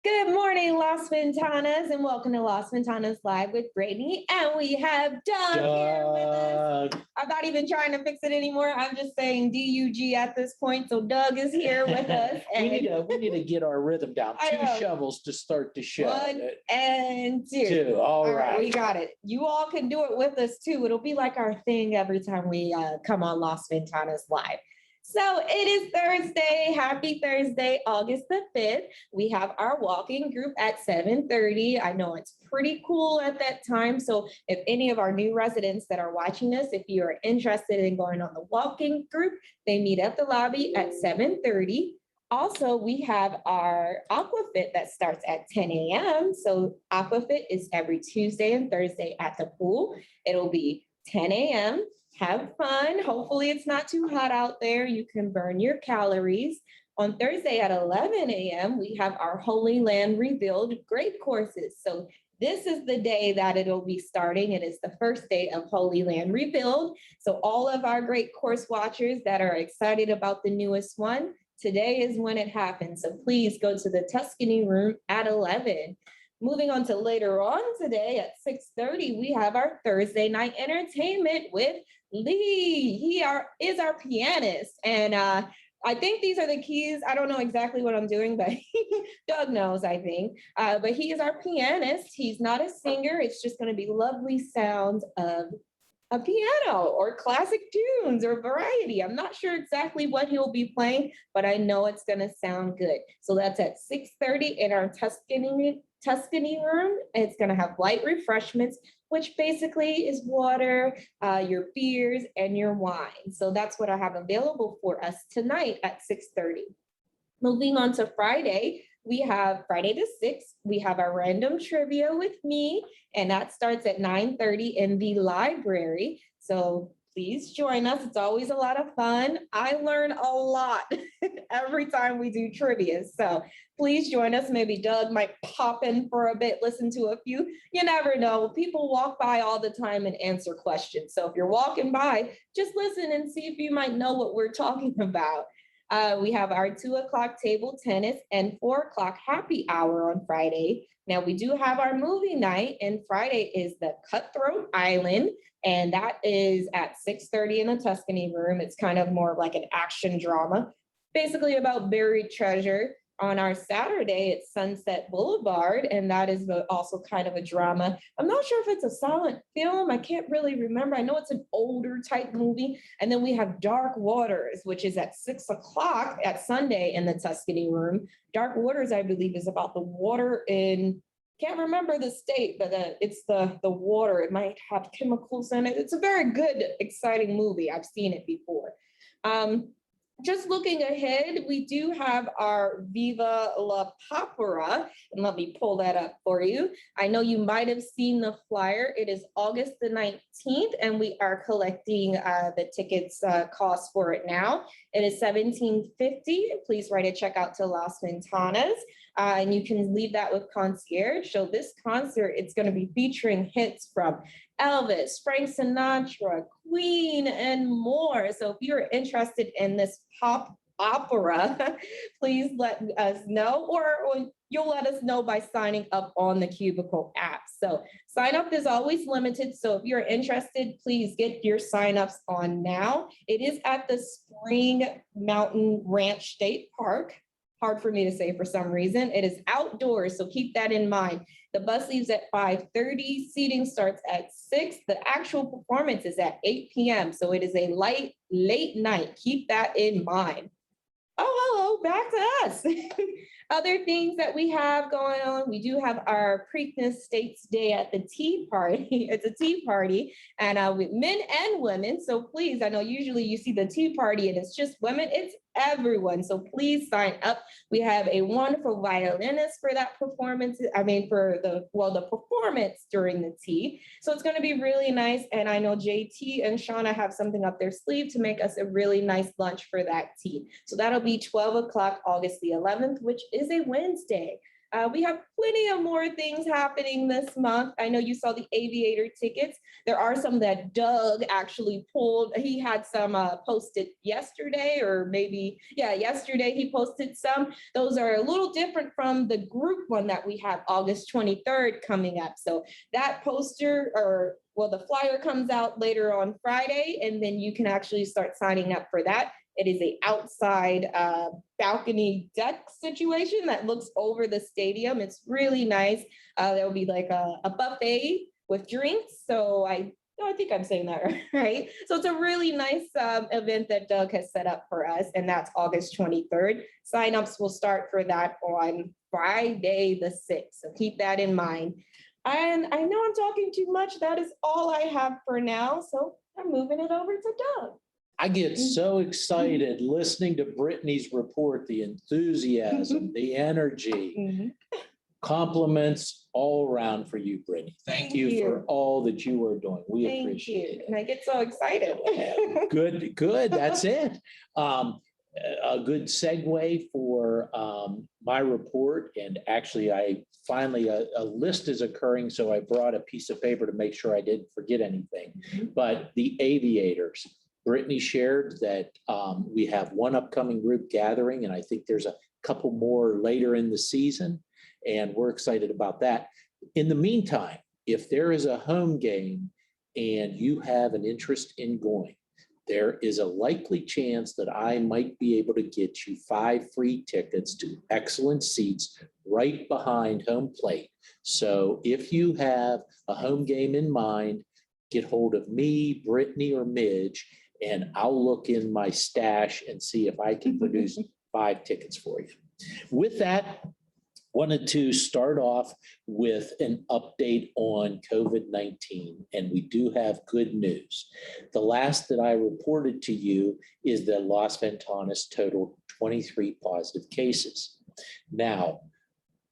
Good morning, Las Ventanas, and welcome to Las Ventanas Live with Brittany. And we have Doug here with us. I'm not even trying to fix it anymore. I'm just saying DUG at this point. So Doug is here with us. And we need to get our rhythm down. Two shovels to start the show. 1 and 2. All right. We got it. You all can do it with us too. It'll be like our thing every time we come on Las Ventanas Live. So it is Thursday. Happy Thursday, August the 5th. We have our walking group at 7:30. I know it's pretty cool at that time. So if any of our new residents that are watching us, if you are interested in going on the walking group, they meet at the lobby at 7:30. Also, we have our Aquafit that starts at 10 a.m. So Aquafit is every Tuesday and Thursday at the pool. It'll be 10 a.m. Have fun. Hopefully it's not too hot out there. You can burn your calories. On Thursday at 11 a.m., we have our Holy Land Rebuild grape courses. So this is the day that it'll be starting. It is the first day of Holy Land Rebuild. So all of our great course watchers that are excited about the newest one, today is when it happens. So please go to the Tuscany room at 11. Moving on to later on today at 6:30, we have our Thursday night entertainment with Lee. He is our pianist. And I think these are the keys. I don't know exactly what I'm doing, but Doug knows, I think. But he is our pianist. He's not a singer. It's just going to be lovely sounds of a piano or classic tunes or variety. I'm not sure exactly what he'll be playing, but I know it's going to sound good. So that's at 6:30 in our Tuscany room. It's going to have light refreshments, which basically is water, your beers, and your wine. So that's what I have available for us tonight at 6:30. Moving on to Friday, we have Friday the 6th. We have our random trivia with me, and that starts at 9:30 in the library. So please join us. It's always a lot of fun. I learn a lot every time we do trivia. So please join us. Maybe Doug might pop in for a bit, listen to a few. You never know. People walk by all the time and answer questions. So if you're walking by, just listen and see if you might know what we're talking about. We have our 2 o'clock table tennis and 4 o'clock happy hour on Friday. Now we do have our movie night, and Friday is the Cutthroat Island, and that is at 6:30 in the Tuscany room. It's kind of more like an action drama, basically about buried treasure. On our Saturday, it's Sunset Boulevard, and that is also kind of a drama. I'm not sure if it's a silent film. I can't really remember. I know it's an older type movie. And then we have Dark Waters, which is at 6 o'clock at Sunday in the Tuscany room. Dark Waters, I believe, is about the water in, can't remember the state, but it's the water. It might have chemicals in it. It's a very good, exciting movie. I've seen it before. Just looking ahead, we do have our Viva La Papera, and let me pull that up for you. I know you might have seen the flyer. It is August the 19th, and we are collecting the tickets cost for it now. It is $17.50. Please write a check out to Las Ventanas, and you can leave that with concierge. So this concert, it's going to be featuring hits from Elvis, Frank Sinatra, Queen, and more. So if you're interested in this pop opera, please let us know, or you'll let us know by signing up on the Cubicle app. So sign up is always limited. So if you're interested, please get your signups on now. It is at the Spring Mountain Ranch State Park. Hard for me to say for some reason. It is outdoors, so keep that in mind. The bus leaves at 5:30. Seating starts at 6. The actual performance is at 8 p.m. So it is a late night. Keep that in mind. Oh, hello, back to us. Other things that we have going on, we do have our Preakness States Day at the Tea Party. It's a tea party, and with men and women. So please, I know usually you see the tea party and it's just women. It's everyone. So please sign up. We have a wonderful violinist for that performance. I mean, for the performance during the tea. So it's going to be really nice. And I know JT and Shauna have something up their sleeve to make us a really nice lunch for that tea. So that'll be 12 o'clock, August the 11th, which is a Wednesday. We have plenty of more things happening this month. I know you saw the aviator tickets. There are some that Doug actually pulled. He had some posted yesterday, or maybe, yeah, yesterday he posted some. Those are a little different from the group one that we have August 23rd coming up. So that poster, or well, the flyer comes out later on Friday, and then you can actually start signing up for that. It is a outside balcony deck situation that looks over the stadium. It's really nice. There will be like a buffet with drinks. So I think I'm saying that right. So it's a really nice event that Doug has set up for us, and that's August 23rd. Signups will start for that on Friday the 6th. So keep that in mind. And I know I'm talking too much. That is all I have for now. So I'm moving it over to Doug. I get so excited listening to Brittany's report, the enthusiasm, the energy, compliments all around for you, Brittany. Thank you for all that you are doing. We appreciate it. And I get so excited. Good. That's it. A good segue for my report. And actually, I finally, a list is occurring, so I brought a piece of paper to make sure I didn't forget anything. But the aviators, Brittany shared that we have one upcoming group gathering, and I think there's a couple more later in the season, and we're excited about that. In the meantime, if there is a home game and you have an interest in going, there is a likely chance that I might be able to get you 5 free tickets to excellent seats right behind home plate. So if you have a home game in mind, get hold of me, Brittany, or Midge, and I'll look in my stash and see if I can produce 5 tickets for you. With that, wanted to start off with an update on COVID-19, and we do have good news. The last that I reported to you is that Las Ventanas totaled 23 positive cases. Now,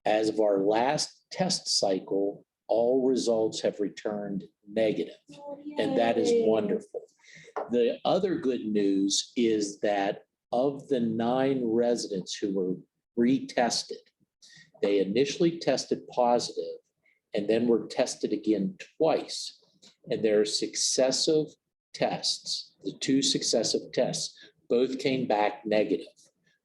as of our last test cycle, all results have returned negative, and that is wonderful. The other good news is that of the 9 residents who were retested, they initially tested positive and then were tested again twice. And their successive tests, the 2 successive tests, both came back negative.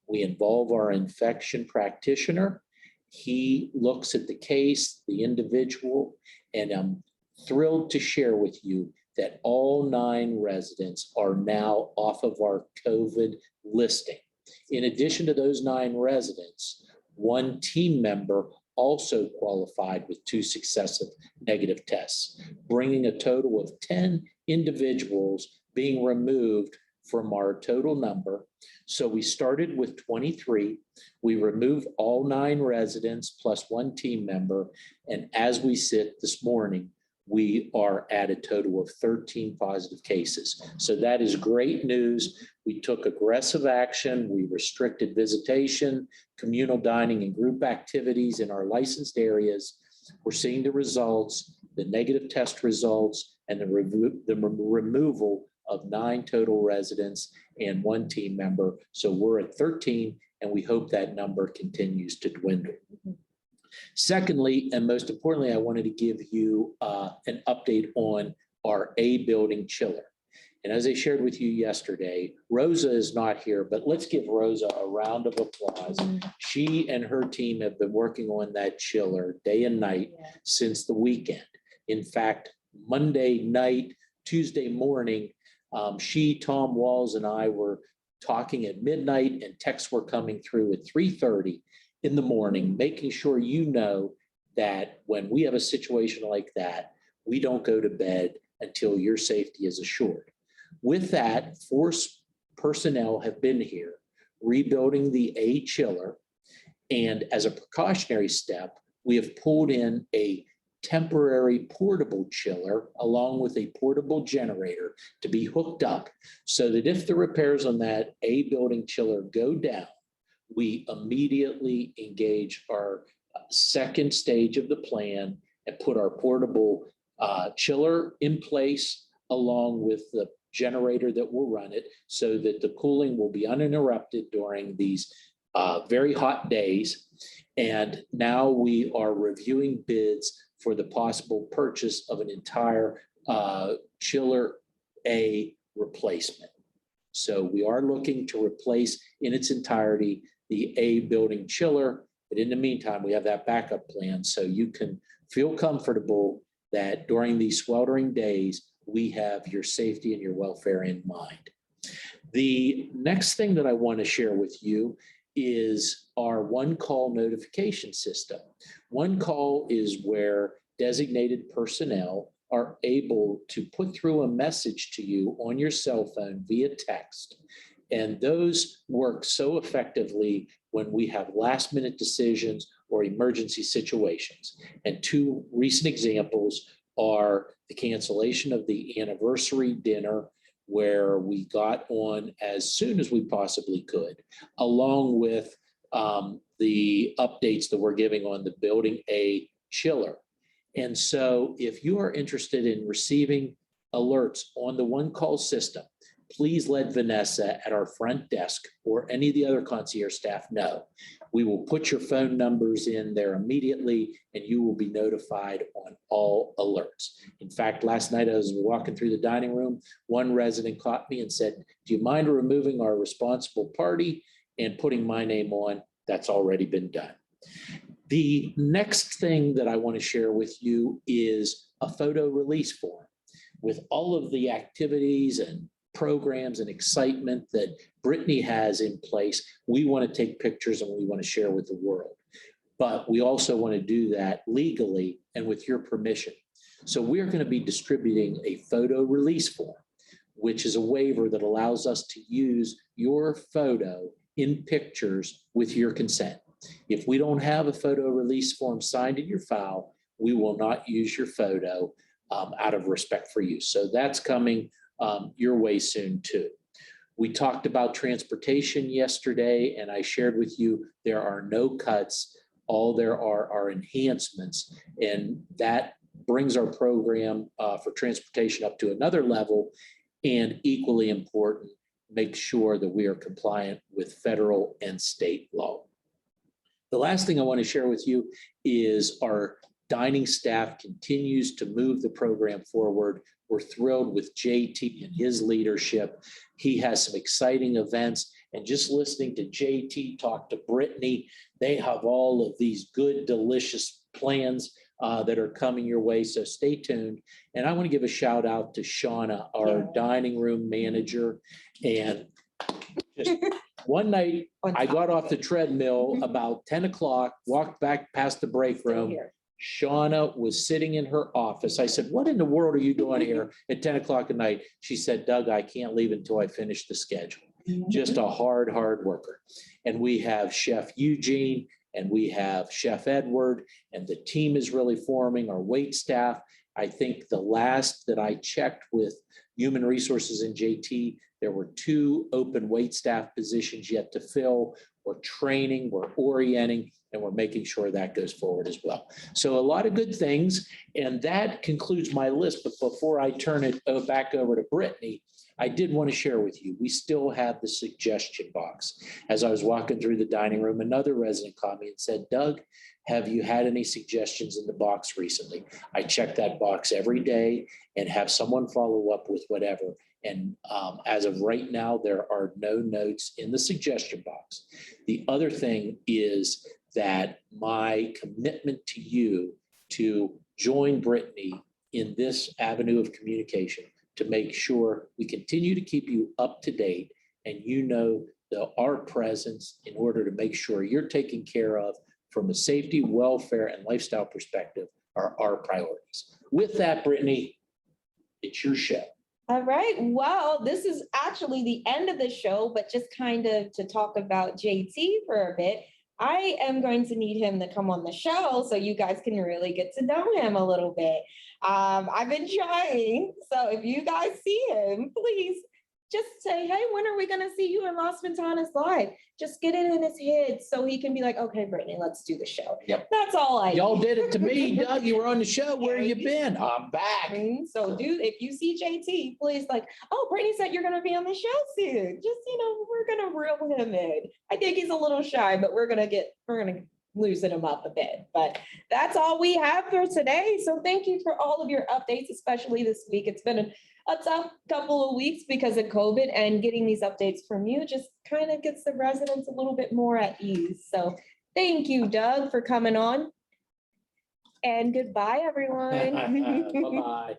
We involve our infection practitioner. He looks at the case, the individual, and I'm thrilled to share with you that all 9 residents are now off of our COVID listing. In addition to those 9 residents, 1 team member also qualified with 2 successive negative tests, bringing a total of 10 individuals being removed from our total number. So we started with 23. We removed all 9 residents plus 1 team member. And as we sit this morning, we are at a total of 13 positive cases. So that is great news. We took aggressive action. We restricted visitation, communal dining, and group activities in our licensed areas. We're seeing the results, the negative test results, and the removal of 9 total residents and 1 team member. So we're at 13, and we hope that number continues to dwindle. Secondly, and most importantly, I wanted to give you an update on our A building chiller. And as I shared with you yesterday, Rosa is not here, but let's give Rosa a round of applause. She and her team have been working on that chiller day and night since the weekend. In fact, Monday night, Tuesday morning, she, Tom Walls, and I were talking at midnight, and texts were coming through at 3:30 in the morning, making sure you know that when we have a situation like that, we don't go to bed until your safety is assured. With that, 4 personnel have been here rebuilding the A chiller. And as a precautionary step, we have pulled in a temporary portable chiller along with a portable generator to be hooked up so that if the repairs on that A building chiller go down, we immediately engage our second stage of the plan and put our portable chiller in place along with the generator that will run it so that the cooling will be uninterrupted during these very hot days. And now we are reviewing bids for the possible purchase of an entire chiller A replacement. So we are looking to replace in its entirety the A building chiller. But in the meantime, we have that backup plan so you can feel comfortable that during these sweltering days, we have your safety and your welfare in mind. The next thing that I want to share with you is our one call notification system. One call is where designated personnel are able to put through a message to you on your cell phone via text. And those work so effectively when we have last minute decisions or emergency situations. And two recent examples are the cancellation of the anniversary dinner, where we got on as soon as we possibly could, along with the updates that we're giving on the building A chiller. And so if you are interested in receiving alerts on the one call system, please let Vanessa at our front desk or any of the other concierge staff know. We will put your phone numbers in there immediately and you will be notified on all alerts. In fact, last night I was walking through the dining room, one resident caught me and said, "Do you mind removing our responsible party and putting my name on?" That's already been done. The next thing that I want to share with you is a photo release form. With all of the activities and programs and excitement that Brittany has in place, we want to take pictures and we want to share with the world. But we also want to do that legally and with your permission. So we're going to be distributing a photo release form, which is a waiver that allows us to use your photo in pictures with your consent. If we don't have a photo release form signed in your file, we will not use your photo out of respect for you. So that's coming your way soon too. We talked about transportation yesterday, and I shared with you there are no cuts. All there are enhancements, and that brings our program for transportation up to another level. And equally important, make sure that we are compliant with federal and state law. The last thing I want to share with you is our dining staff continues to move the program forward. We're thrilled with JT and his leadership. He has some exciting events, and just listening to JT talk to Brittany, they have all of these good, delicious plans that are coming your way. So stay tuned. And I want to give a shout out to Shauna, our dining room manager. And just one night, I got off the treadmill about 10 o'clock, walked back past the break room. Shauna was sitting in her office. I said, "What in the world are you doing here at 10 o'clock at night?" She said, "Doug, I can't leave until I finish the schedule." Just a hard worker. And we have Chef Eugene and we have Chef Edward, and the team is really forming. Our wait staff, I think the last that I checked with Human Resources and JT, there were 2 open wait staff positions yet to fill. We're training, we're orienting, and we're making sure that goes forward as well. So a lot of good things, and that concludes my list. But before I turn it back over to Brittany, I did want to share with you, we still have the suggestion box. As I was walking through the dining room, another resident called me and said, "Doug, have you had any suggestions in the box recently?" I check that box every day and have someone follow up with whatever. And as of right now, there are no notes in the suggestion box. The other thing is that my commitment to you to join Brittany in this avenue of communication to make sure we continue to keep you up to date and you know our presence in order to make sure you're taken care of from a safety, welfare, and lifestyle perspective are our priorities. With that, Brittany, it's your show. All right. Well, this is actually the end of the show, but just kind of to talk about JT for a bit. I am going to need him to come on the show so you guys can really get to know him a little bit. I've been trying. So if you guys see him, please just say, "Hey, when are we going to see you in Las Ventanas live?" Just get it in his head so he can be like, "Okay, Brittany, let's do the show." Yep. That's all Y'all did it to me, Doug. You were on the show. Where have you been? I'm back. So dude, if you see JT, please like, "Oh, Brittany said you're going to be on the show soon." Just, we're going to reel him in. I think he's a little shy, but we're going to loosen them up a bit. But that's all we have for today. So thank you for all of your updates, especially this week. It's been a tough couple of weeks because of COVID, and getting these updates from you just kind of gets the residents a little bit more at ease. So thank you, Doug, for coming on. And goodbye, everyone. Bye-bye.